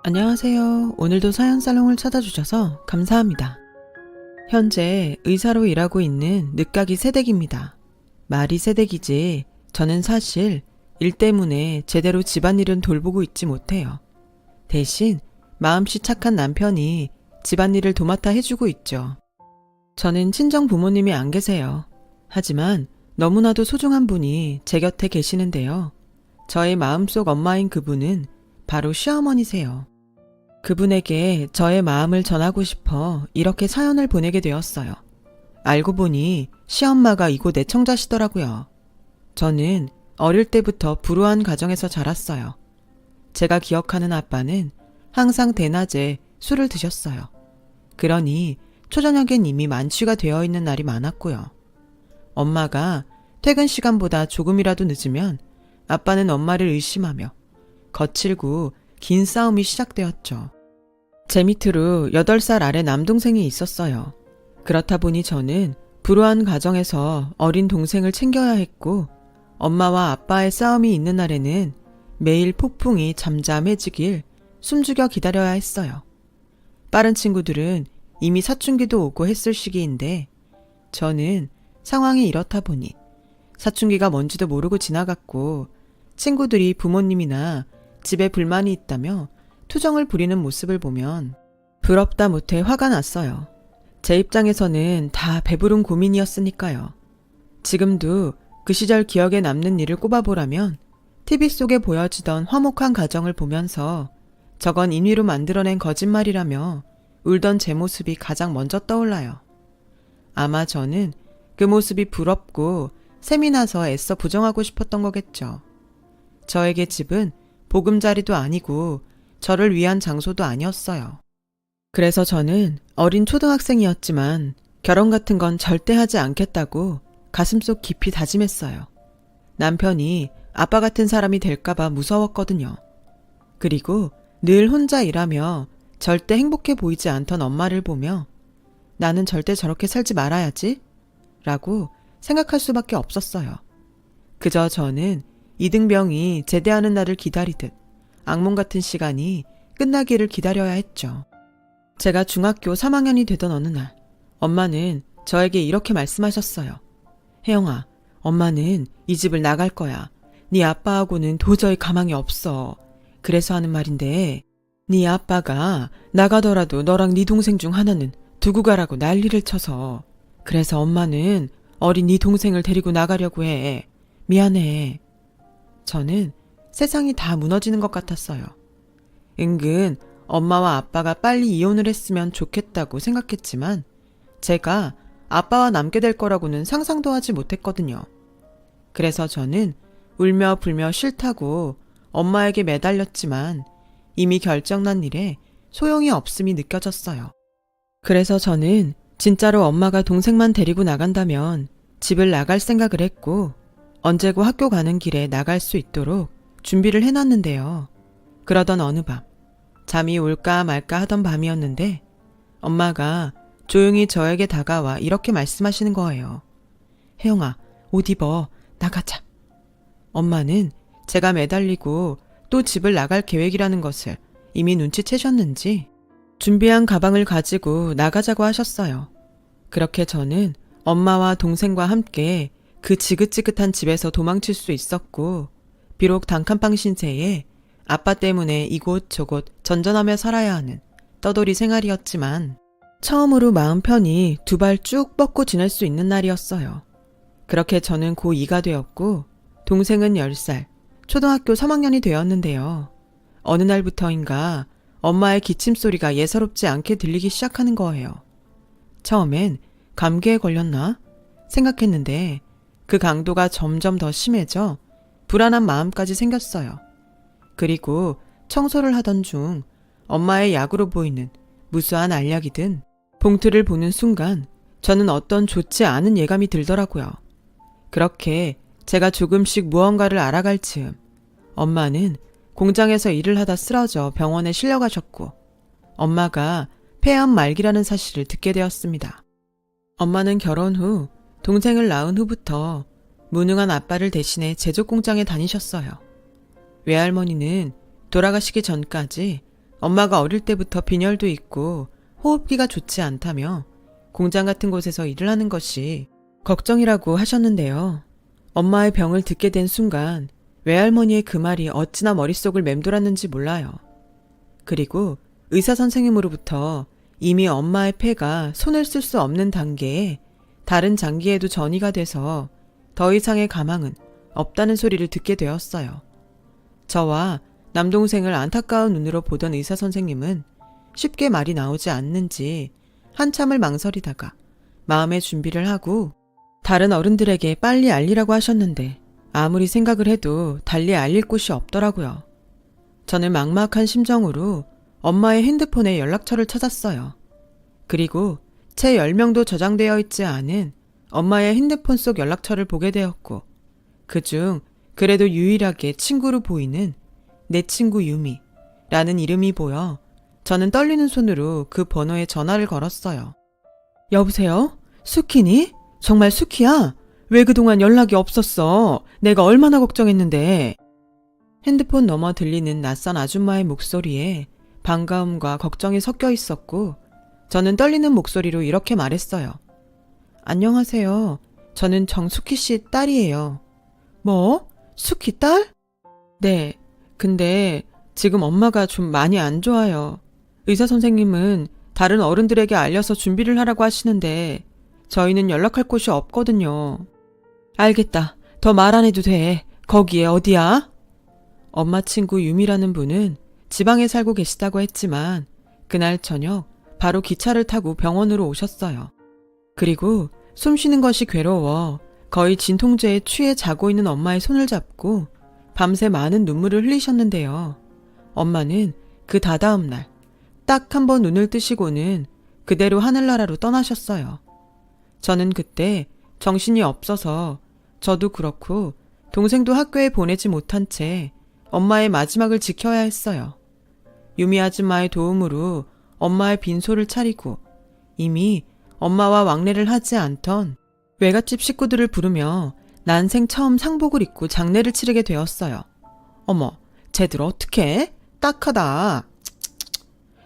안녕하세요. 오늘도 사연살롱을 찾아주셔서 감사합니다. 현재 의사로 일하고 있는 늦가기 새댁입니다. 말이 새댁이지 저는 사실 일 때문에 제대로 집안일은 돌보고 있지 못해요. 대신 마음씨 착한 남편이 집안일을 도맡아 해주고 있죠. 저는 친정 부모님이 안 계세요. 하지만 너무나도 소중한 분이 제 곁에 계시는데요. 저의 마음속 엄마인 그분은 바로 시어머니세요. 그분에게 저의 마음을 전하고 싶어 이렇게 사연을 보내게 되었어요. 알고 보니 시엄마가 이곳 애청자시더라고요. 저는 어릴 때부터 불우한 가정에서 자랐어요. 제가 기억하는 아빠는 항상 대낮에 술을 드셨어요. 그러니 초저녁엔 이미 만취가 되어 있는 날이 많았고요. 엄마가 퇴근 시간보다 조금이라도 늦으면 아빠는 엄마를 의심하며 거칠고 긴 싸움이 시작되었죠. 제 밑으로 8살 아래 남동생이 있었어요. 그렇다 보니 저는 불우한 가정에서 어린 동생을 챙겨야 했고 엄마와 아빠의 싸움이 있는 날에는 매일 폭풍이 잠잠해지길 숨죽여 기다려야 했어요. 빠른 친구들은 이미 사춘기도 오고 했을 시기인데 저는 상황이 이렇다 보니 사춘기가 뭔지도 모르고 지나갔고 친구들이 부모님이나 집에 불만이 있다며 투정을 부리는 모습을 보면 부럽다 못해 화가 났어요. 제 입장에서는 다 배부른 고민이었으니까요. 지금도 그 시절 기억에 남는 일을 꼽아보라면 TV 속에 보여지던 화목한 가정을 보면서 저건 인위로 만들어낸 거짓말이라며 울던 제 모습이 가장 먼저 떠올라요. 아마 저는 그 모습이 부럽고 셈이 나서 애써 부정하고 싶었던 거겠죠. 저에게 집은 보금자리도 아니고 저를 위한 장소도 아니었어요. 그래서 저는 어린 초등학생이었지만 결혼 같은 건 절대 하지 않겠다고 가슴속 깊이 다짐했어요. 남편이 아빠 같은 사람이 될까봐 무서웠거든요. 그리고 늘 혼자 일하며 절대 행복해 보이지 않던 엄마를 보며 나는 절대 저렇게 살지 말아야지 라고 생각할 수밖에 없었어요. 그저 저는 이등병이 제대하는 날을 기다리듯 악몽 같은 시간이 끝나기를 기다려야 했죠. 제가 중학교 3학년이 되던 어느 날 엄마는 저에게 이렇게 말씀하셨어요. 혜영아, 엄마는 이 집을 나갈 거야. 네 아빠하고는 도저히 가망이 없어. 그래서 하는 말인데 네 아빠가 나가더라도 너랑 네 동생 중 하나는 두고 가라고 난리를 쳐서 그래서 엄마는 어린 네 동생을 데리고 나가려고 해. 미안해. 저는 세상이 다 무너지는 것 같았어요. 은근 엄마와 아빠가 빨리 이혼을 했으면 좋겠다고 생각했지만 제가 아빠와 남게 될 거라고는 상상도 하지 못했거든요. 그래서 저는 울며 불며 싫다고 엄마에게 매달렸지만 이미 결정난 일에 소용이 없음이 느껴졌어요. 그래서 저는 진짜로 엄마가 동생만 데리고 나간다면 집을 나갈 생각을 했고 언제고 학교 가는 길에 나갈 수 있도록 준비를 해놨는데요. 그러던 어느 밤, 잠이 올까 말까 하던 밤이었는데 엄마가 조용히 저에게 다가와 이렇게 말씀하시는 거예요. 혜영아, 옷 입어. 나가자. 엄마는 제가 매달리고 또 집을 나갈 계획이라는 것을 이미 눈치채셨는지 준비한 가방을 가지고 나가자고 하셨어요. 그렇게 저는 엄마와 동생과 함께 그 지긋지긋한 집에서 도망칠 수 있었고 비록 단칸방 신세에 아빠 때문에 이곳저곳 전전하며 살아야 하는 떠돌이 생활이었지만 처음으로 마음 편히 두 발 쭉 뻗고 지낼 수 있는 날이었어요. 그렇게 저는 고2가 되었고 동생은 10살, 초등학교 3학년이 되었는데요. 어느 날부터인가 엄마의 기침 소리가 예사롭지 않게 들리기 시작하는 거예요. 처음엔 감기에 걸렸나 생각했는데 그 강도가 점점 더 심해져 불안한 마음까지 생겼어요. 그리고 청소를 하던 중 엄마의 약으로 보이는 무수한 알약이 든 봉투를 보는 순간 저는 어떤 좋지 않은 예감이 들더라고요. 그렇게 제가 조금씩 무언가를 알아갈 즈음 엄마는 공장에서 일을 하다 쓰러져 병원에 실려가셨고 엄마가 폐암 말기라는 사실을 듣게 되었습니다. 엄마는 결혼 후 동생을 낳은 후부터 무능한 아빠를 대신해 제조 공장에 다니셨어요. 외할머니는 돌아가시기 전까지 엄마가 어릴 때부터 빈혈도 있고 호흡기가 좋지 않다며 공장 같은 곳에서 일을 하는 것이 걱정이라고 하셨는데요. 엄마의 병을 듣게 된 순간 외할머니의 그 말이 어찌나 머릿속을 맴돌았는지 몰라요. 그리고 의사 선생님으로부터 이미 엄마의 폐가 손을 쓸 수 없는 단계에 다른 장기에도 전이가 돼서 더 이상의 가망은 없다는 소리를 듣게 되었어요. 저와 남동생을 안타까운 눈으로 보던 의사 선생님은 쉽게 말이 나오지 않는지 한참을 망설이다가 마음의 준비를 하고 다른 어른들에게 빨리 알리라고 하셨는데 아무리 생각을 해도 달리 알릴 곳이 없더라고요. 저는 막막한 심정으로 엄마의 핸드폰에 연락처를 찾았어요. 그리고 채 10명도 저장되어 있지 않은 엄마의 핸드폰 속 연락처를 보게 되었고 그중 그래도 유일하게 친구로 보이는 내 친구 유미라는 이름이 보여 저는 떨리는 손으로 그 번호에 전화를 걸었어요. 여보세요? 수키니? 정말 수키야? 왜 그동안 연락이 없었어? 내가 얼마나 걱정했는데. 핸드폰 너머 들리는 낯선 아줌마의 목소리에 반가움과 걱정이 섞여 있었고 저는 떨리는 목소리로 이렇게 말했어요. 안녕하세요. 저는 정수키 씨 딸이에요. 뭐? 수키 딸? 네. 근데 지금 엄마가 좀 많이 안 좋아요. 의사 선생님은 다른 어른들에게 알려서 준비를 하라고 하시는데 저희는 연락할 곳이 없거든요. 알겠다. 더 말 안 해도 돼. 거기에 어디야? 엄마 친구 유미라는 분은 지방에 살고 계시다고 했지만 그날 저녁 바로 기차를 타고 병원으로 오셨어요. 그리고 숨 쉬는 것이 괴로워 거의 진통제에 취해 자고 있는 엄마의 손을 잡고 밤새 많은 눈물을 흘리셨는데요. 엄마는 그 다다음 날 딱 한 번 눈을 뜨시고는 그대로 하늘나라로 떠나셨어요. 저는 그때 정신이 없어서 저도 그렇고 동생도 학교에 보내지 못한 채 엄마의 마지막을 지켜야 했어요. 유미 아줌마의 도움으로 엄마의 빈소를 차리고 이미 엄마와 왕래를 하지 않던 외갓집 식구들을 부르며 난생 처음 상복을 입고 장례를 치르게 되었어요. 어머, 쟤들 어떡해? 딱하다.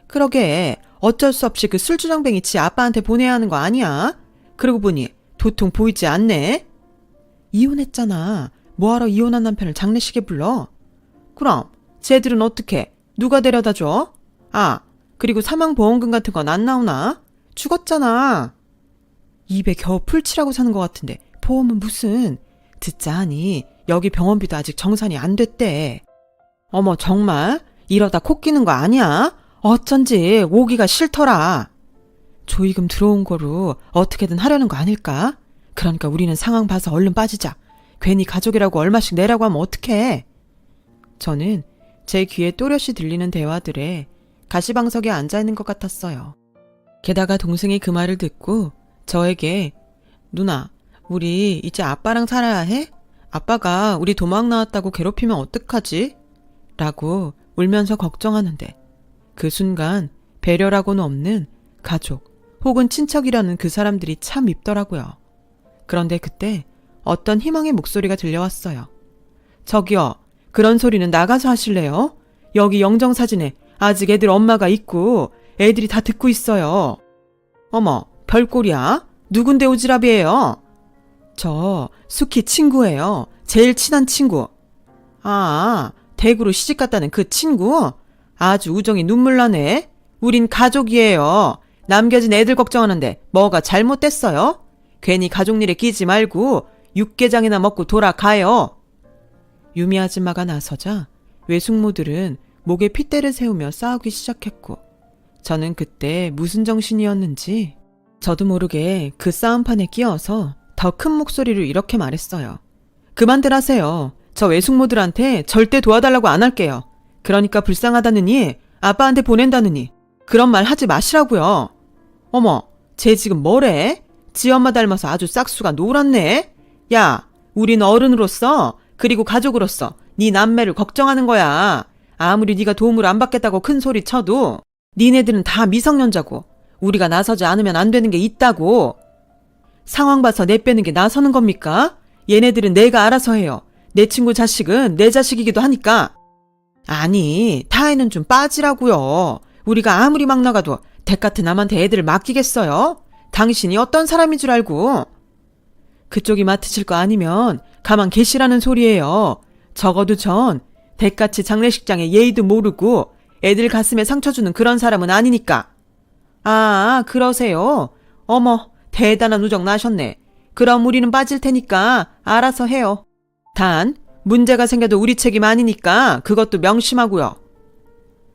그러게 어쩔 수 없이 그 술주정뱅이 지 아빠한테 보내야 하는 거 아니야? 그러고 보니 도통 보이지 않네? 이혼했잖아. 뭐하러 이혼한 남편을 장례식에 불러? 그럼 쟤들은 어떻게? 누가 데려다 줘? 아, 그리고 사망보험금 같은 건 안 나오나? 죽었잖아. 입에 겨우 풀칠하고 사는 것 같은데 보험은 무슨? 듣자 하니 여기 병원비도 아직 정산이 안 됐대. 어머 정말? 이러다 코 끼는 거 아니야? 어쩐지 오기가 싫더라. 조의금 들어온 거로 어떻게든 하려는 거 아닐까? 그러니까 우리는 상황 봐서 얼른 빠지자. 괜히 가족이라고 얼마씩 내라고 하면 어떡해? 저는 제 귀에 또렷이 들리는 대화들에 가시방석에 앉아있는 것 같았어요. 게다가 동생이 그 말을 듣고 저에게 누나, 우리 이제 아빠랑 살아야 해? 아빠가 우리 도망 나왔다고 괴롭히면 어떡하지? 라고 울면서 걱정하는데 그 순간 배려라고는 없는 가족 혹은 친척이라는 그 사람들이 참 밉더라고요. 그런데 그때 어떤 희망의 목소리가 들려왔어요. 저기요, 그런 소리는 나가서 하실래요? 여기 영정사진에 아직 애들 엄마가 있고 애들이 다 듣고 있어요. 어머, 별꼴이야? 누군데 오지랖이에요? 저 수키 친구예요. 제일 친한 친구. 아, 대구로 시집갔다는 그 친구? 아주 우정이 눈물 나네. 우린 가족이에요. 남겨진 애들 걱정하는데 뭐가 잘못됐어요? 괜히 가족 일에 끼지 말고 육개장이나 먹고 돌아가요. 유미 아줌마가 나서자 외숙모들은 목에 핏대를 세우며 싸우기 시작했고 저는 그때 무슨 정신이었는지 저도 모르게 그 싸움판에 끼어서 더 큰 목소리로 이렇게 말했어요. 그만들 하세요. 저 외숙모들한테 절대 도와달라고 안 할게요. 그러니까 불쌍하다느니 아빠한테 보낸다느니 그런 말 하지 마시라고요. 어머, 쟤 지금 뭐래? 지 엄마 닮아서 아주 싹수가 노랗네. 야, 우린 어른으로서 그리고 가족으로서 네 남매를 걱정하는 거야. 아무리 네가 도움을 안 받겠다고 큰 소리 쳐도 니네들은 다 미성년자고 우리가 나서지 않으면 안 되는 게 있다고. 상황 봐서 내빼는 게 나서는 겁니까? 얘네들은 내가 알아서 해요. 내 친구 자식은 내 자식이기도 하니까. 아니, 타에는 좀 빠지라고요. 우리가 아무리 막 나가도 댁 같은 남한테 애들을 맡기겠어요? 당신이 어떤 사람인 줄 알고. 그쪽이 맡으실 거 아니면 가만 계시라는 소리예요. 적어도 전 댁같이 장례식장에 예의도 모르고 애들 가슴에 상처 주는 그런 사람은 아니니까. 아, 그러세요? 어머, 대단한 우정 나셨네. 그럼 우리는 빠질 테니까 알아서 해요. 단, 문제가 생겨도 우리 책임 아니니까 그것도 명심하고요.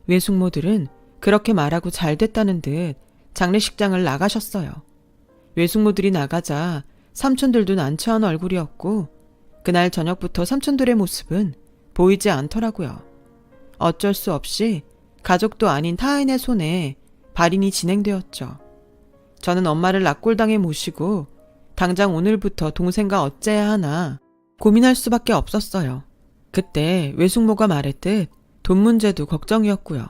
외숙모들은 그렇게 말하고 잘 됐다는 듯 장례식장을 나가셨어요. 외숙모들이 나가자 삼촌들도 난처한 얼굴이었고 그날 저녁부터 삼촌들의 모습은 보이지 않더라고요. 어쩔 수 없이 가족도 아닌 타인의 손에 발인이 진행되었죠. 저는 엄마를 낙골당에 모시고 당장 오늘부터 동생과 어째야 하나 고민할 수밖에 없었어요. 그때 외숙모가 말했듯 돈 문제도 걱정이었고요.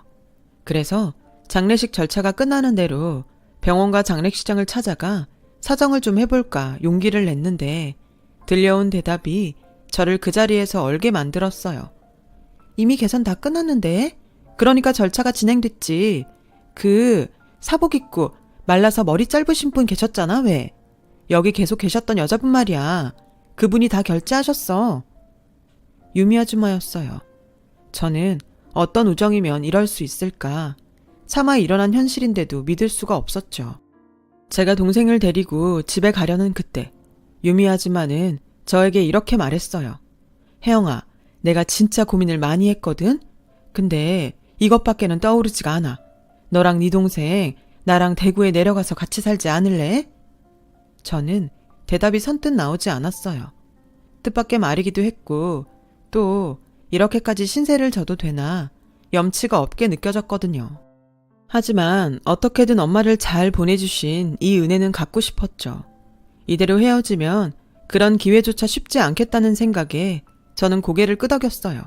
그래서 장례식 절차가 끝나는 대로 병원과 장례식장을 찾아가 사정을 좀 해볼까 용기를 냈는데 들려온 대답이 저를 그 자리에서 얼게 만들었어요. 이미 계산 다 끝났는데? 그러니까 절차가 진행됐지. 그 사복 입고 말라서 머리 짧으신 분 계셨잖아, 왜? 여기 계속 계셨던 여자분 말이야. 그분이 다 결제하셨어. 유미 아줌마였어요. 저는 어떤 우정이면 이럴 수 있을까? 차마 일어난 현실인데도 믿을 수가 없었죠. 제가 동생을 데리고 집에 가려는 그때 유미 아줌마는 저에게 이렇게 말했어요. 혜영아, 내가 진짜 고민을 많이 했거든? 근데 이것밖에는 떠오르지가 않아. 너랑 네 동생 나랑 대구에 내려가서 같이 살지 않을래? 저는 대답이 선뜻 나오지 않았어요. 뜻밖의 말이기도 했고 또 이렇게까지 신세를 져도 되나 염치가 없게 느껴졌거든요. 하지만 어떻게든 엄마를 잘 보내주신 이 은혜는 갖고 싶었죠. 이대로 헤어지면 그런 기회조차 쉽지 않겠다는 생각에 저는 고개를 끄덕였어요.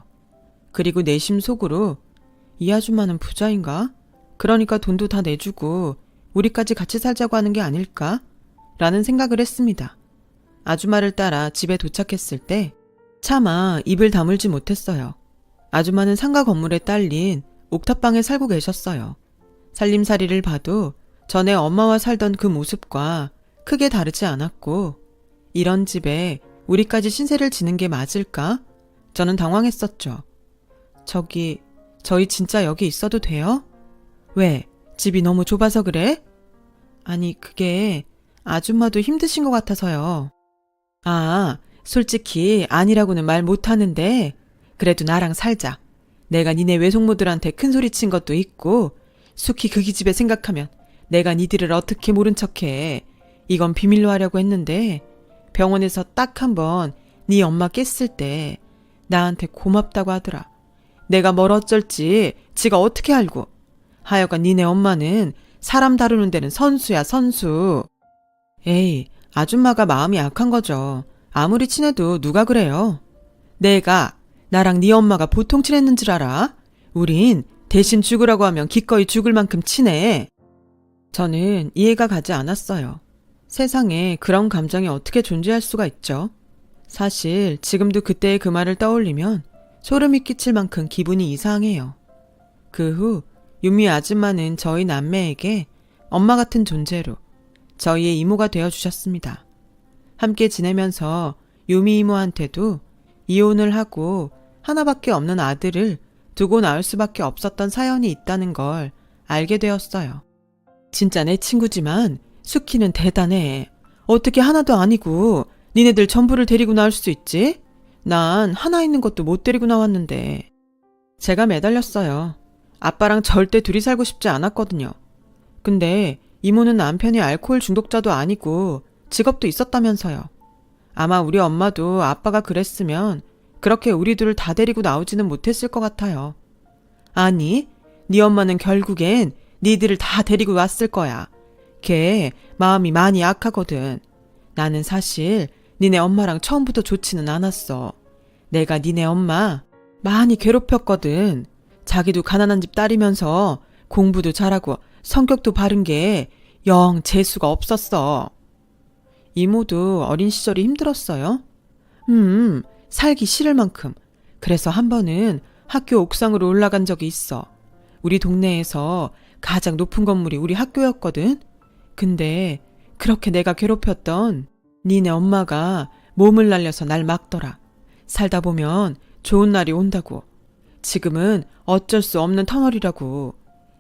그리고 내심 속으로 이 아줌마는 부자인가? 그러니까 돈도 다 내주고 우리까지 같이 살자고 하는 게 아닐까? 라는 생각을 했습니다. 아줌마를 따라 집에 도착했을 때 차마 입을 다물지 못했어요. 아줌마는 상가 건물에 딸린 옥탑방에 살고 계셨어요. 살림살이를 봐도 전에 엄마와 살던 그 모습과 크게 다르지 않았고 이런 집에 우리까지 신세를 지는 게 맞을까? 저는 당황했었죠. 저희 진짜 여기 있어도 돼요? 왜? 집이 너무 좁아서 그래? 아니, 그게 아줌마도 힘드신 것 같아서요. 아, 솔직히 아니라고는 말 못하는데 그래도 나랑 살자. 내가 니네 외숙모들한테 큰소리 친 것도 있고 숙희 그 기집애 생각하면 내가 니들을 어떻게 모른 척해. 이건 비밀로 하려고 했는데 병원에서 딱 한 번 네 엄마 깼을 때 나한테 고맙다고 하더라. 내가 뭘 어쩔지 지가 어떻게 알고. 하여간 니네 엄마는 사람 다루는 데는 선수야, 선수. 에이, 아줌마가 마음이 약한 거죠. 아무리 친해도 누가 그래요. 내가 나랑 네 엄마가 보통 친했는 줄 알아? 우린 대신 죽으라고 하면 기꺼이 죽을 만큼 친해. 저는 이해가 가지 않았어요. 세상에 그런 감정이 어떻게 존재할 수가 있죠? 사실 지금도 그때의 그 말을 떠올리면 소름이 끼칠 만큼 기분이 이상해요. 그 후 유미 아줌마는 저희 남매에게 엄마 같은 존재로 저희의 이모가 되어주셨습니다. 함께 지내면서 유미 이모한테도 이혼을 하고 하나밖에 없는 아들을 두고 나올 수밖에 없었던 사연이 있다는 걸 알게 되었어요. 진짜 내 친구지만 숙희는 대단해. 어떻게 하나도 아니고 니네들 전부를 데리고 나올 수 있지? 난 하나 있는 것도 못 데리고 나왔는데. 제가 매달렸어요. 아빠랑 절대 둘이 살고 싶지 않았거든요. 근데 이모는 남편이 알코올 중독자도 아니고 직업도 있었다면서요. 아마 우리 엄마도 아빠가 그랬으면 그렇게 우리 둘을 다 데리고 나오지는 못했을 것 같아요. 아니, 네 엄마는 결국엔 니들을 다 데리고 왔을 거야. 걔 마음이 많이 약하거든. 나는 사실 니네 엄마랑 처음부터 좋지는 않았어. 내가 니네 엄마 많이 괴롭혔거든. 자기도 가난한 집 딸이면서 공부도 잘하고 성격도 바른 게 영 재수가 없었어. 이모도 어린 시절이 힘들었어요? 살기 싫을 만큼. 그래서 한 번은 학교 옥상으로 올라간 적이 있어. 우리 동네에서 가장 높은 건물이 우리 학교였거든. 근데 그렇게 내가 괴롭혔던 니네 엄마가 몸을 날려서 날 막더라. 살다 보면 좋은 날이 온다고. 지금은 어쩔 수 없는 터널이라고.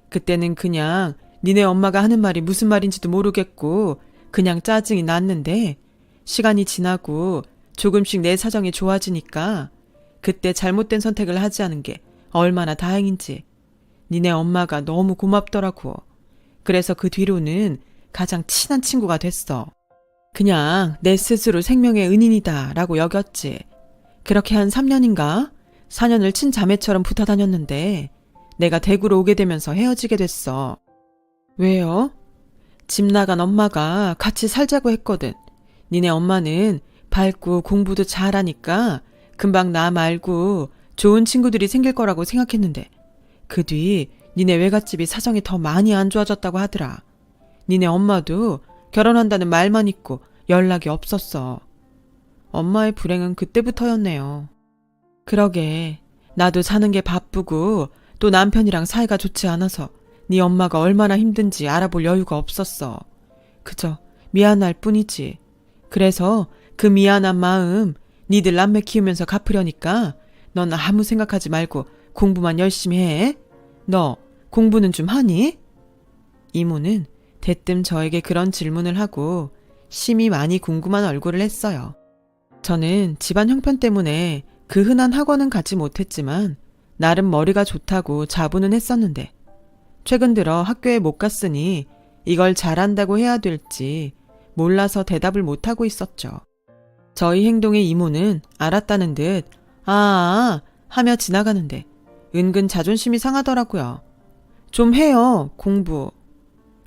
그때는 그냥 니네 엄마가 하는 말이 무슨 말인지도 모르겠고 그냥 짜증이 났는데 시간이 지나고 조금씩 내 사정이 좋아지니까 그때 잘못된 선택을 하지 않은 게 얼마나 다행인지 니네 엄마가 너무 고맙더라고. 그래서 그 뒤로는 가장 친한 친구가 됐어. 그냥 내 스스로 생명의 은인이다 라고 여겼지. 그렇게 한 3년인가 4년을 친자매처럼 붙어 다녔는데 내가 대구로 오게 되면서 헤어지게 됐어. 왜요? 집 나간 엄마가 같이 살자고 했거든. 니네 엄마는 밝고 공부도 잘하니까 금방 나 말고 좋은 친구들이 생길 거라고 생각했는데 그 뒤 니네 외갓집이 사정이 더 많이 안 좋아졌다고 하더라. 니네 엄마도 결혼한다는 말만 있고 연락이 없었어. 엄마의 불행은 그때부터였네요. 그러게 나도 사는 게 바쁘고 또 남편이랑 사이가 좋지 않아서 네 엄마가 얼마나 힘든지 알아볼 여유가 없었어. 그저 미안할 뿐이지. 그래서 그 미안한 마음 니들 남매 키우면서 갚으려니까 넌 아무 생각하지 말고 공부만 열심히 해. 너 공부는 좀 하니? 이모는 대뜸 저에게 그런 질문을 하고 심히 많이 궁금한 얼굴을 했어요. 저는 집안 형편 때문에 그 흔한 학원은 가지 못했지만 나름 머리가 좋다고 자부는 했었는데 최근 들어 학교에 못 갔으니 이걸 잘한다고 해야 될지 몰라서 대답을 못하고 있었죠. 저희 행동에 이모는 알았다는 듯 하며 지나가는데 은근 자존심이 상하더라고요. 좀 해요, 공부.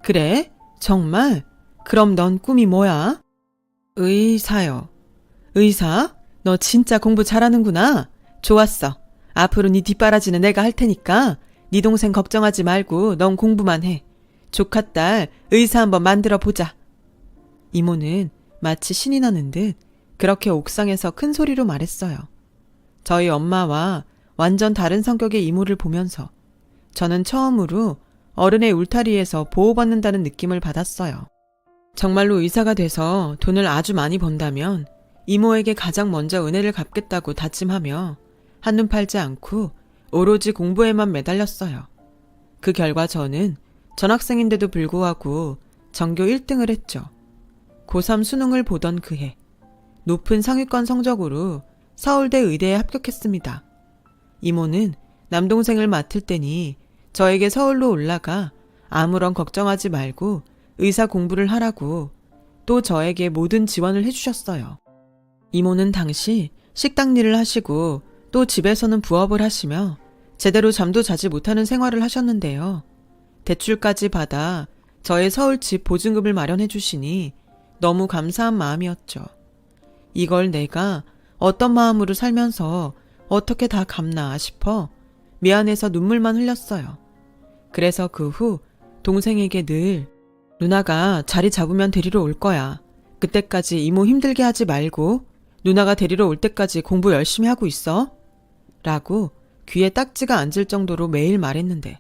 그래? 정말? 그럼 넌 꿈이 뭐야? 의사요. 의사? 너 진짜 공부 잘하는구나. 좋았어. 앞으로 네 뒷바라지는 내가 할 테니까 네 동생 걱정하지 말고 넌 공부만 해. 조카 딸 의사 한번 만들어 보자. 이모는 마치 신이 나는 듯 그렇게 옥상에서 큰 소리로 말했어요. 저희 엄마와 완전 다른 성격의 이모를 보면서 저는 처음으로 어른의 울타리에서 보호받는다는 느낌을 받았어요. 정말로 의사가 돼서 돈을 아주 많이 번다면 이모에게 가장 먼저 은혜를 갚겠다고 다짐하며 한눈 팔지 않고 오로지 공부에만 매달렸어요. 그 결과 저는 전학생인데도 불구하고 전교 1등을 했죠. 고3 수능을 보던 그해 높은 상위권 성적으로 서울대 의대에 합격했습니다. 이모는 남동생을 맡을 때니 저에게 서울로 올라가 아무런 걱정하지 말고 의사 공부를 하라고 또 저에게 모든 지원을 해주셨어요. 이모는 당시 식당 일을 하시고 또 집에서는 부업을 하시며 제대로 잠도 자지 못하는 생활을 하셨는데요. 대출까지 받아 저의 서울집 보증금을 마련해 주시니 너무 감사한 마음이었죠. 이걸 내가 어떤 마음으로 살면서 어떻게 다 갚나 싶어 미안해서 눈물만 흘렸어요. 그래서 그 후 동생에게 늘 누나가 자리 잡으면 데리러 올 거야. 그때까지 이모 힘들게 하지 말고 누나가 데리러 올 때까지 공부 열심히 하고 있어. 라고 귀에 딱지가 앉을 정도로 매일 말했는데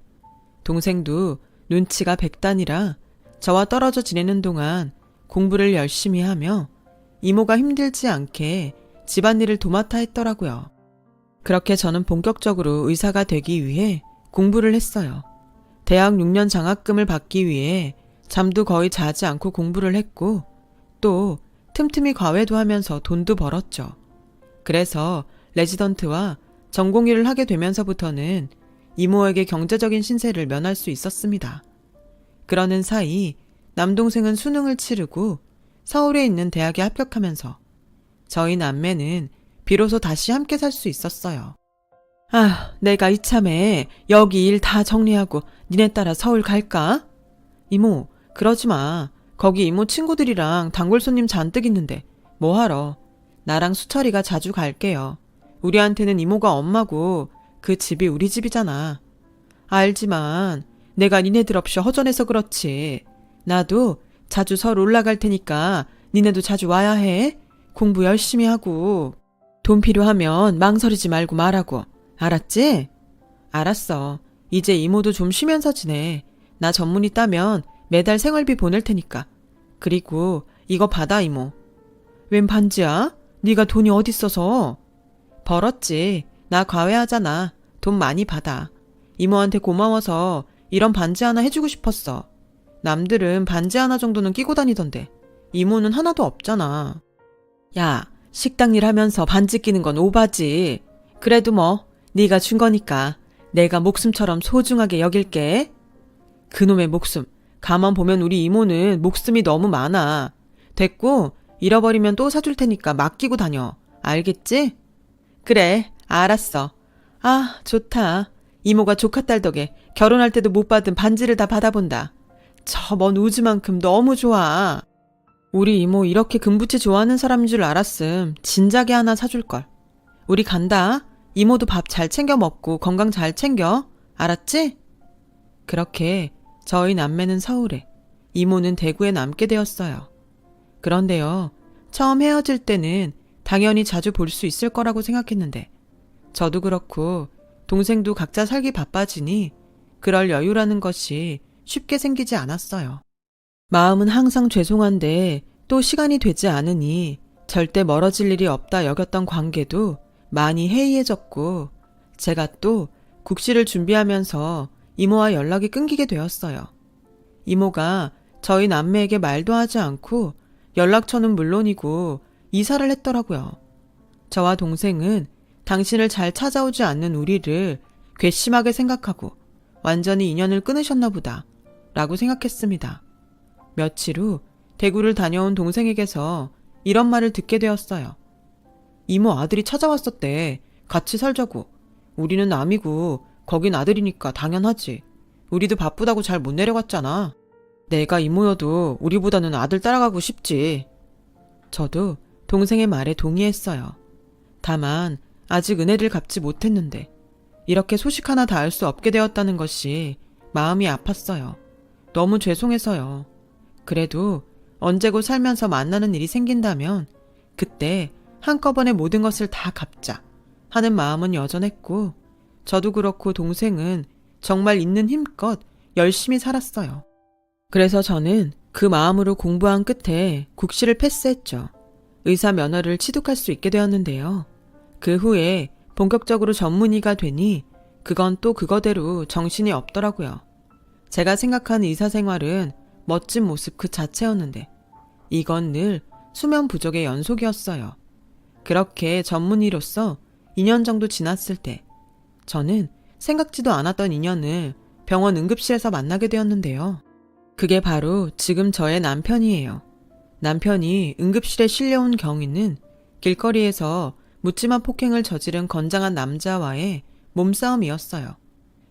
동생도 눈치가 백단이라 저와 떨어져 지내는 동안 공부를 열심히 하며 이모가 힘들지 않게 집안일을 도맡아 했더라고요. 그렇게 저는 본격적으로 의사가 되기 위해 공부를 했어요. 대학 6년 장학금을 받기 위해 잠도 거의 자지 않고 공부를 했고 또 틈틈이 과외도 하면서 돈도 벌었죠. 그래서 레지던트와 전공의를 하게 되면서부터는 이모에게 경제적인 신세를 면할 수 있었습니다. 그러는 사이 남동생은 수능을 치르고 서울에 있는 대학에 합격하면서 저희 남매는 비로소 다시 함께 살 수 있었어요. 내가 이참에 여기 일 다 정리하고 니네 따라 서울 갈까? 이모, 그러지 마. 거기 이모 친구들이랑 단골 손님 잔뜩 있는데 뭐하러. 나랑 수철이가 자주 갈게요. 우리한테는 이모가 엄마고 그 집이 우리 집이잖아. 알지만 내가 니네들 없이 허전해서 그렇지. 나도 자주 서울 올라갈 테니까 니네도 자주 와야 해. 공부 열심히 하고 돈 필요하면 망설이지 말고 말하고. 알았지? 알았어. 이제 이모도 좀 쉬면서 지내. 나 전문의 따면 매달 생활비 보낼 테니까. 그리고 이거 받아, 이모. 웬 반지야? 네가 돈이 어딨어서? 벌었지. 나 과외하잖아. 돈 많이 받아. 이모한테 고마워서 이런 반지 하나 해주고 싶었어. 남들은 반지 하나 정도는 끼고 다니던데 이모는 하나도 없잖아. 야, 식당 일 하면서 반지 끼는 건 오바지. 그래도 뭐 네가 준 거니까 내가 목숨처럼 소중하게 여길게. 그놈의 목숨. 가만 보면 우리 이모는 목숨이 너무 많아. 됐고 잃어버리면 또 사줄 테니까 맡기고 다녀. 알겠지? 그래, 알았어. 아, 좋다. 이모가 조카딸 덕에 결혼할 때도 못 받은 반지를 다 받아본다. 저 먼 우주만큼 너무 좋아. 우리 이모 이렇게 금붙이 좋아하는 사람인 줄 알았음. 진작에 하나 사줄걸. 우리 간다. 이모도 밥 잘 챙겨 먹고 건강 잘 챙겨. 알았지? 그렇게 저희 남매는 서울에, 이모는 대구에 남게 되었어요. 그런데요, 처음 헤어질 때는 당연히 자주 볼 수 있을 거라고 생각했는데 저도 그렇고 동생도 각자 살기 바빠지니 그럴 여유라는 것이 쉽게 생기지 않았어요. 마음은 항상 죄송한데 또 시간이 되지 않으니 절대 멀어질 일이 없다 여겼던 관계도 많이 해이해졌고 제가 또 국시를 준비하면서 이모와 연락이 끊기게 되었어요. 이모가 저희 남매에게 말도 하지 않고 연락처는 물론이고 이사를 했더라고요. 저와 동생은 당신을 잘 찾아오지 않는 우리를 괘씸하게 생각하고 완전히 인연을 끊으셨나 보다 라고 생각했습니다. 며칠 후 대구를 다녀온 동생에게서 이런 말을 듣게 되었어요. 이모 아들이 찾아왔었대. 같이 살자고. 우리는 남이고 거긴 아들이니까 당연하지. 우리도 바쁘다고 잘 못 내려갔잖아. 내가 이모여도 우리보다는 아들 따라가고 싶지. 저도 동생의 말에 동의했어요. 다만 아직 은혜를 갚지 못했는데 이렇게 소식 하나 다 알 수 없게 되었다는 것이 마음이 아팠어요. 너무 죄송해서요. 그래도 언제고 살면서 만나는 일이 생긴다면 그때 한꺼번에 모든 것을 다 갚자 하는 마음은 여전했고 저도 그렇고 동생은 정말 있는 힘껏 열심히 살았어요. 그래서 저는 그 마음으로 공부한 끝에 국시를 패스했죠. 의사 면허를 취득할 수 있게 되었는데요. 그 후에 본격적으로 전문의가 되니 그건 또 그거대로 정신이 없더라고요. 제가 생각한 의사 생활은 멋진 모습 그 자체였는데 이건 늘 수면 부족의 연속이었어요. 그렇게 전문의로서 2년 정도 지났을 때 저는 생각지도 않았던 인연을 병원 응급실에서 만나게 되었는데요. 그게 바로 지금 저의 남편이에요. 남편이 응급실에 실려온 경위는 길거리에서 묻지마 폭행을 저지른 건장한 남자와의 몸싸움이었어요.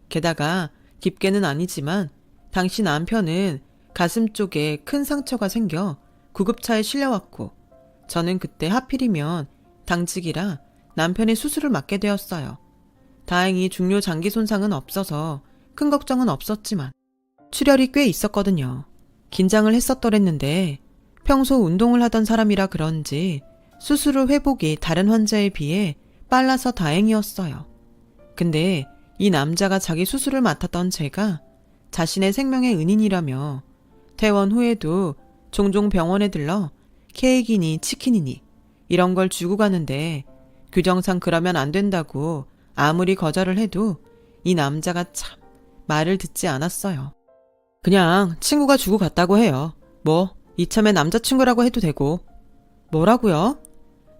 게다가 깊게는 아니지만 당시 남편은 가슴 쪽에 큰 상처가 생겨 구급차에 실려왔고 저는 그때 하필이면 당직이라 남편의 수술을 맡게 되었어요. 다행히 중요 장기 손상은 없어서 큰 걱정은 없었지만 출혈이 꽤 있었거든요. 긴장을 했었더랬는데 평소 운동을 하던 사람이라 그런지 수술 후 회복이 다른 환자에 비해 빨라서 다행이었어요. 근데 이 남자가 자기 수술을 맡았던 제가 자신의 생명의 은인이라며 퇴원 후에도 종종 병원에 들러 케이크니 치킨이니 이런 걸 주고 가는데 규정상 그러면 안 된다고 아무리 거절을 해도 이 남자가 참 말을 듣지 않았어요. 그냥 친구가 주고 갔다고 해요. 뭐 이참에 남자친구라고 해도 되고. 뭐라고요?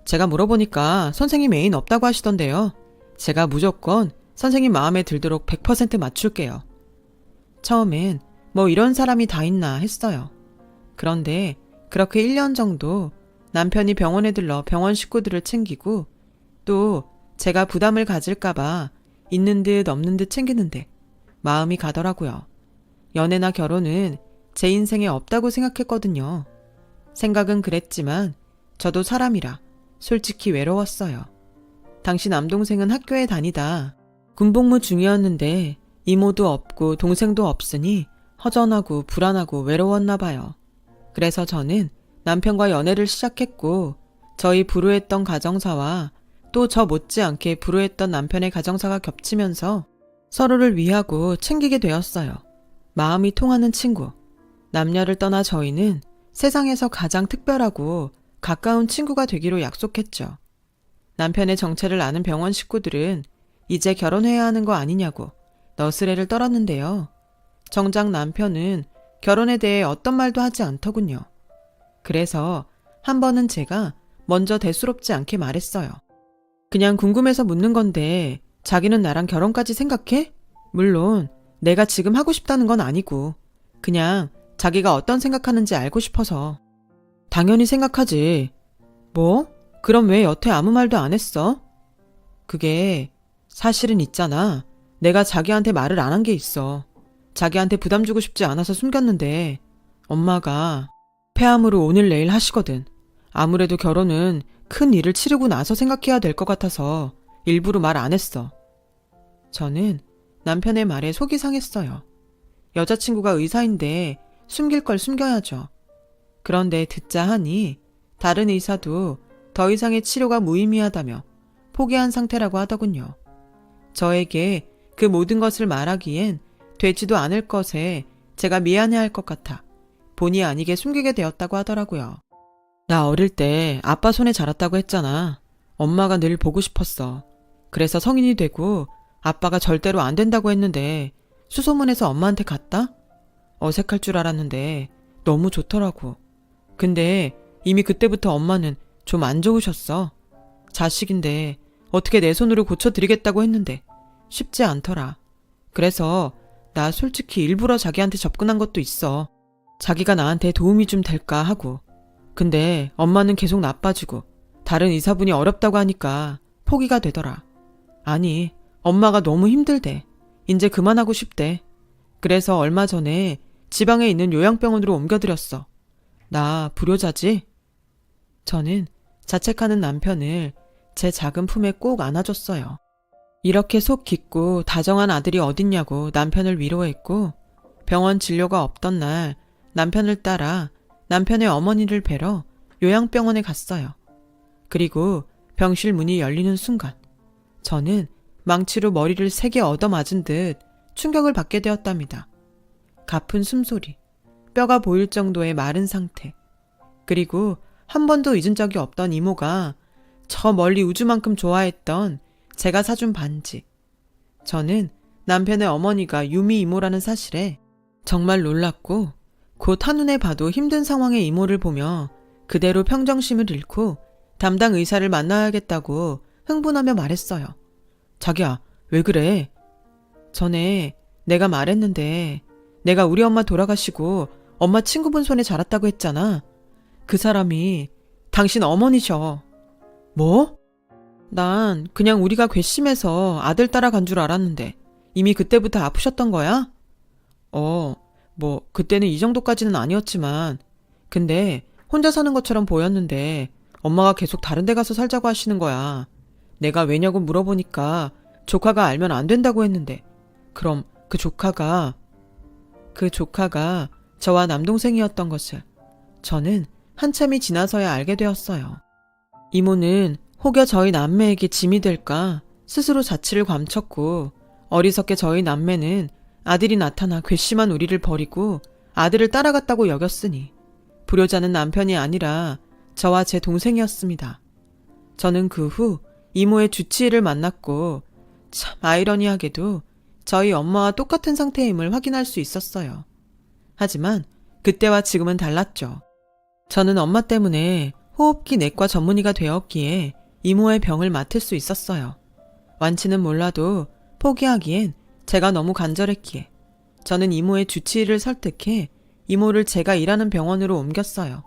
제가 물어보니까 선생님 애인 없다고 하시던데요. 제가 무조건 선생님 마음에 들도록 100% 맞출게요. 처음엔 뭐 이런 사람이 다 있나 했어요. 그런데 그렇게 1년 정도 남편이 병원에 들러 병원 식구들을 챙기고 또 제가 부담을 가질까봐 있는 듯 없는 듯 챙기는데 마음이 가더라고요. 연애나 결혼은 제 인생에 없다고 생각했거든요. 생각은 그랬지만 저도 사람이라 솔직히 외로웠어요. 당시 남동생은 학교에 다니다 군복무 중이었는데 이모도 없고 동생도 없으니 허전하고 불안하고 외로웠나 봐요. 그래서 저는 남편과 연애를 시작했고 저희 불우했던 가정사와 또 저 못지않게 불우했던 남편의 가정사가 겹치면서 서로를 위하고 챙기게 되었어요. 마음이 통하는 친구. 남녀를 떠나 저희는 세상에서 가장 특별하고 가까운 친구가 되기로 약속했죠. 남편의 정체를 아는 병원 식구들은 이제 결혼해야 하는 거 아니냐고 너스레를 떨었는데요. 정작 남편은 결혼에 대해 어떤 말도 하지 않더군요. 그래서 한 번은 제가 먼저 대수롭지 않게 말했어요. 그냥 궁금해서 묻는 건데 자기는 나랑 결혼까지 생각해? 물론 내가 지금 하고 싶다는 건 아니고 그냥 자기가 어떤 생각하는지 알고 싶어서. 당연히 생각하지. 뭐? 그럼 왜 여태 아무 말도 안 했어? 그게 사실은 있잖아. 내가 자기한테 말을 안 한 게 있어. 자기한테 부담 주고 싶지 않아서 숨겼는데 엄마가 폐암으로 오늘 내일 하시거든. 아무래도 결혼은 큰 일을 치르고 나서 생각해야 될 것 같아서 일부러 말 안 했어. 저는 남편의 말에 속이 상했어요. 여자친구가 의사인데 숨길 걸 숨겨야죠. 그런데 듣자 하니 다른 의사도 더 이상의 치료가 무의미하다며 포기한 상태라고 하더군요. 저에게 그 모든 것을 말하기엔 되지도 않을 것에 제가 미안해할 것 같아 본의 아니게 숨기게 되었다고 하더라고요. 나 어릴 때 아빠 손에 자랐다고 했잖아. 엄마가 늘 보고 싶었어. 그래서 성인이 되고 아빠가 절대로 안 된다고 했는데 수소문해서 엄마한테 갔다? 어색할 줄 알았는데 너무 좋더라고. 근데 이미 그때부터 엄마는 좀 안 좋으셨어. 자식인데 어떻게 내 손으로 고쳐드리겠다고 했는데 쉽지 않더라. 그래서 나 솔직히 일부러 자기한테 접근한 것도 있어. 자기가 나한테 도움이 좀 될까 하고. 근데 엄마는 계속 나빠지고 다른 의사분이 어렵다고 하니까 포기가 되더라. 아니, 엄마가 너무 힘들대. 이제 그만하고 싶대. 그래서 얼마 전에 지방에 있는 요양병원으로 옮겨드렸어. 나 불효자지? 저는 자책하는 남편을 제 작은 품에 꼭 안아줬어요. 이렇게 속 깊고 다정한 아들이 어딨냐고 남편을 위로했고 병원 진료가 없던 날 남편을 따라 남편의 어머니를 뵈러 요양병원에 갔어요. 그리고 병실 문이 열리는 순간 저는 망치로 머리를 세게 얻어맞은 듯 충격을 받게 되었답니다. 가쁜 숨소리, 뼈가 보일 정도의 마른 상태, 그리고 한 번도 잊은 적이 없던 이모가 저 멀리 우주만큼 좋아했던 제가 사준 반지. 저는 남편의 어머니가 유미 이모라는 사실에 정말 놀랐고 곧 한눈에 봐도 힘든 상황의 이모를 보며 그대로 평정심을 잃고 담당 의사를 만나야겠다고 흥분하며 말했어요. 자기야, 왜 그래? 전에 내가 말했는데 내가 우리 엄마 돌아가시고 엄마 친구분 손에 자랐다고 했잖아. 그 사람이 당신 어머니셔. 뭐? 난 그냥 우리가 괘씸해서 아들 따라간 줄 알았는데 이미 그때부터 아프셨던 거야? 뭐 그때는 이 정도까지는 아니었지만 근데 혼자 사는 것처럼 보였는데 엄마가 계속 다른 데 가서 살자고 하시는 거야. 내가 왜냐고 물어보니까 조카가 알면 안 된다고 했는데 그럼 그 조카가 저와 남동생이었던 것을 저는 한참이 지나서야 알게 되었어요. 이모는 혹여 저희 남매에게 짐이 될까 스스로 자취를 감췄고 어리석게 저희 남매는 아들이 나타나 괘씸한 우리를 버리고 아들을 따라갔다고 여겼으니 불효자는 남편이 아니라 저와 제 동생이었습니다. 저는 그 후 이모의 주치의를 만났고 참 아이러니하게도 저희 엄마와 똑같은 상태임을 확인할 수 있었어요. 하지만 그때와 지금은 달랐죠. 저는 엄마 때문에 호흡기 내과 전문의가 되었기에 이모의 병을 맡을 수 있었어요. 완치는 몰라도 포기하기엔 제가 너무 간절했기에 저는 이모의 주치의를 설득해 이모를 제가 일하는 병원으로 옮겼어요.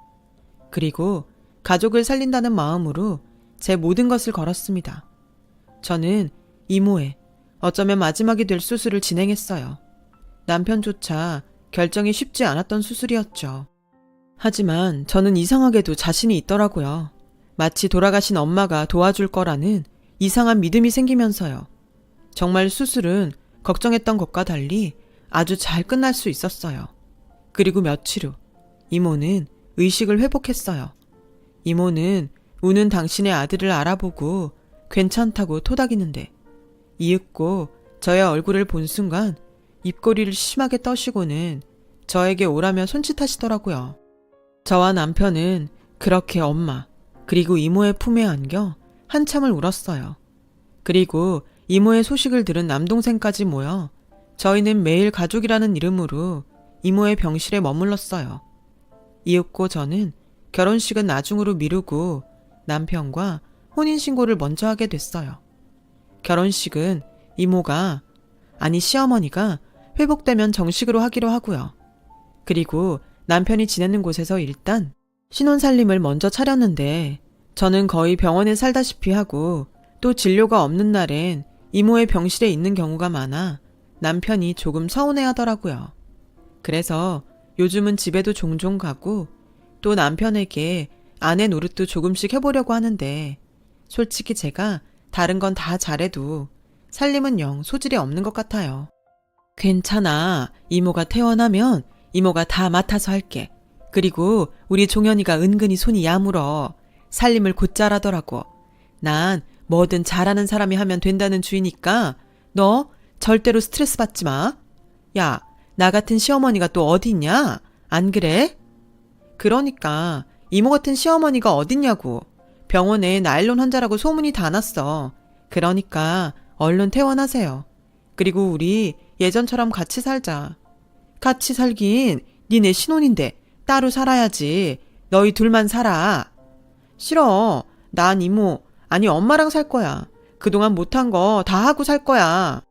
그리고 가족을 살린다는 마음으로 제 모든 것을 걸었습니다. 저는 이모의 어쩌면 마지막이 될 수술을 진행했어요. 남편조차 결정이 쉽지 않았던 수술이었죠. 하지만 저는 이상하게도 자신이 있더라고요. 마치 돌아가신 엄마가 도와줄 거라는 이상한 믿음이 생기면서요. 정말 수술은 걱정했던 것과 달리 아주 잘 끝날 수 있었어요. 그리고 며칠 후 이모는 의식을 회복했어요. 이모는 우는 당신의 아들을 알아보고 괜찮다고 토닥이는데 이윽고 저의 얼굴을 본 순간 입꼬리를 심하게 떠시고는 저에게 오라며 손짓하시더라고요. 저와 남편은 그렇게 엄마 그리고 이모의 품에 안겨 한참을 울었어요. 그리고 이모의 소식을 들은 남동생까지 모여 저희는 매일 가족이라는 이름으로 이모의 병실에 머물렀어요. 이윽고 저는 결혼식은 나중으로 미루고 남편과 혼인신고를 먼저 하게 됐어요. 결혼식은 이모가, 아니 시어머니가 회복되면 정식으로 하기로 하고요. 그리고 남편이 지내는 곳에서 일단 신혼살림을 먼저 차렸는데 저는 거의 병원에 살다시피 하고 또 진료가 없는 날엔 이모의 병실에 있는 경우가 많아 남편이 조금 서운해 하더라고요. 그래서 요즘은 집에도 종종 가고 또 남편에게 아내 노릇도 조금씩 해보려고 하는데 솔직히 제가 다른 건 다 잘해도 살림은 영 소질이 없는 것 같아요. 괜찮아. 이모가 퇴원하면 이모가 다 맡아서 할게. 그리고 우리 종현이가 은근히 손이 야물어. 살림을 곧잘하더라고. 난 뭐든 잘하는 사람이 하면 된다는 주의니까 너 절대로 스트레스 받지 마. 야, 나 같은 시어머니가 또 어디 있냐? 안 그래? 그러니까 이모 같은 시어머니가 어딨냐고. 병원에 나일론 환자라고 소문이 다 났어. 그러니까 얼른 퇴원하세요. 그리고 우리 예전처럼 같이 살자. 같이 살긴 니네 신혼인데 따로 살아야지. 너희 둘만 살아. 싫어. 난 이모, 아니 엄마랑 살 거야. 그동안 못한 거 다 하고 살 거야.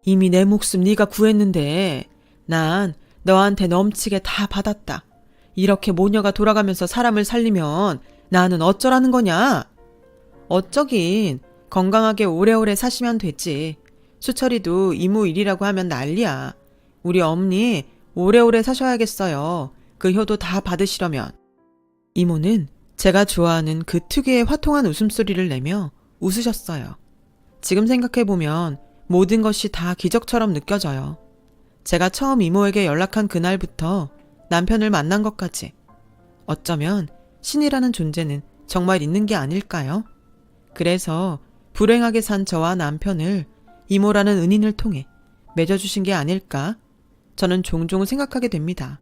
이미 내 목숨 네가 구했는데 난 너한테 넘치게 다 받았다. 이렇게 모녀가 돌아가면서 사람을 살리면 나는 어쩌라는 거냐? 어쩌긴 건강하게 오래오래 사시면 되지. 수철이도 이모 일이라고 하면 난리야. 우리 엄니 오래오래 사셔야겠어요. 그 효도 다 받으시려면. 이모는 제가 좋아하는 그 특유의 화통한 웃음소리를 내며 웃으셨어요. 지금 생각해보면 모든 것이 다 기적처럼 느껴져요. 제가 처음 이모에게 연락한 그날부터 남편을 만난 것까지. 어쩌면 신이라는 존재는 정말 있는 게 아닐까요? 그래서 불행하게 산 저와 남편을 이모라는 은인을 통해 맺어주신 게 아닐까? 저는 종종 생각하게 됩니다.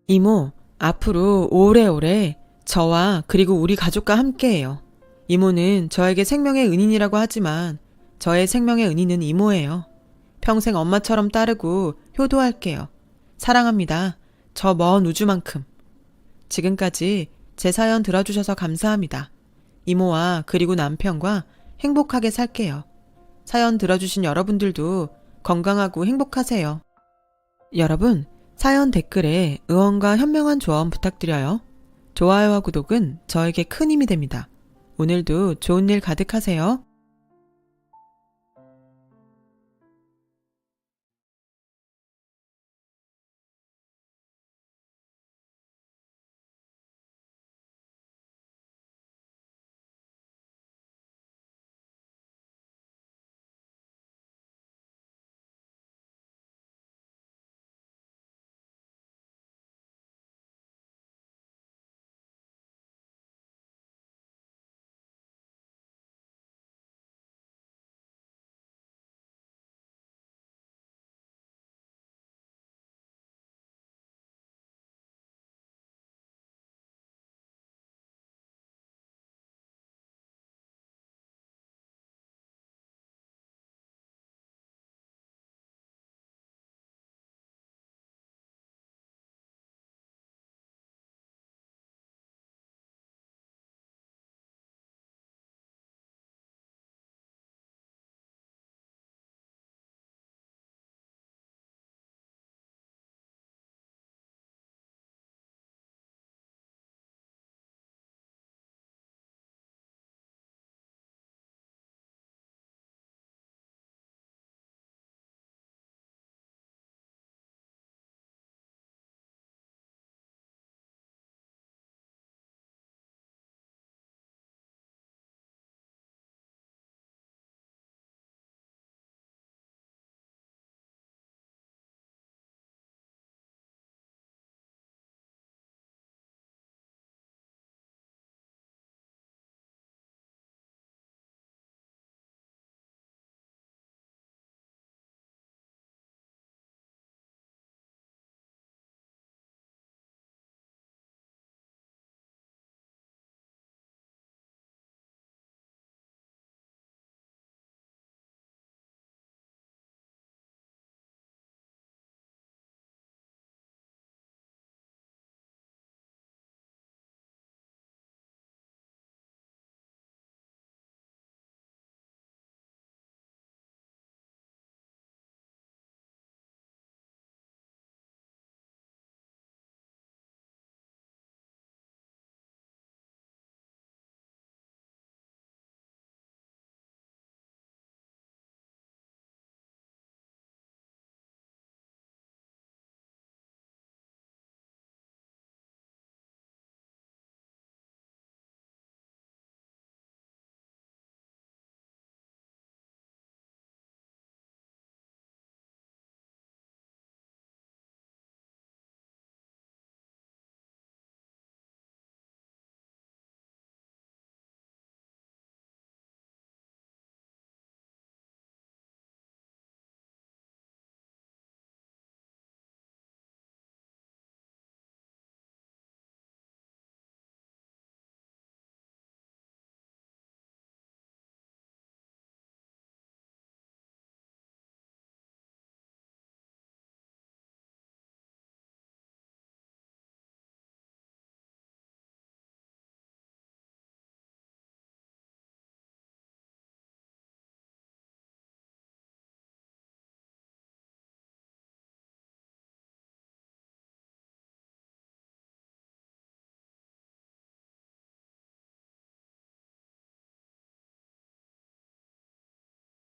이모, 앞으로 오래오래 저와 그리고 우리 가족과 함께해요. 이모는 저에게 생명의 은인이라고 하지만 저의 생명의 은인은 이모예요. 평생 엄마처럼 따르고 효도할게요. 사랑합니다. 저 먼 우주만큼. 지금까지 제 사연 들어주셔서 감사합니다. 이모와 그리고 남편과 행복하게 살게요. 사연 들어주신 여러분들도 건강하고 행복하세요. 여러분, 사연 댓글에 응원과 현명한 조언 부탁드려요. 좋아요와 구독은 저에게 큰 힘이 됩니다. 오늘도 좋은 일 가득하세요.